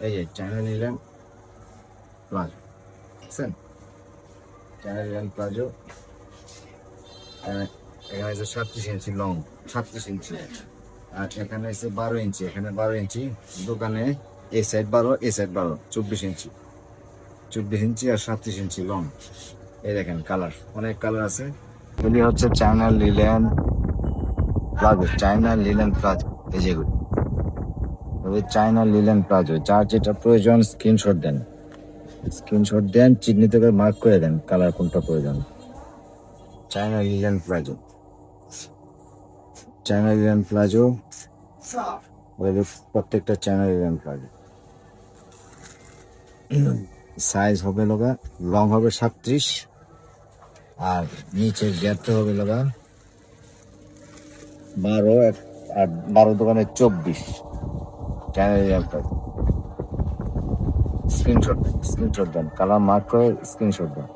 এই যে China linen palazzo, বুঝছেন? চায়না লিলেন প্লাজো এখানে আছে 37 ইঞ্চি লং, 37 ইঞ্চি। আর এখানে আছে 12 ইঞ্চি, এখানে 12 ইঞ্চি। দোকানে এই সাইড 12, এই সাইড 12, 24 ইঞ্চি। 24 ইঞ্চি আর 37 ইঞ্চি লং। এই দেখেন কালার, অনেক কালার আছে। এগুলি হচ্ছে China linen palazzo, China linen palazzo. এই যেগুলি চায়না লিলেন প্লাজো। যার যেটা প্রয়োজন স্ক্রিনশট দেন, স্ক্রিনশট দেন, চিহ্নিত করে মার্ক করে দেন কালার কোনটা প্রয়োজন। China linen palazzo, China linen palazzo. প্রত্যেকটা চায়না লিলেন প্লাজো সাইজ হবে লগা, লং হবে 37, আর নিচের গ্যাপটা হবে লগা 12, আর 12 দোকানে 24। China linen palazzo. স্ক্রিনশট দেন, স্ক্রিনশট দেন, কালার মার্ক করে স্ক্রিনশট দেন।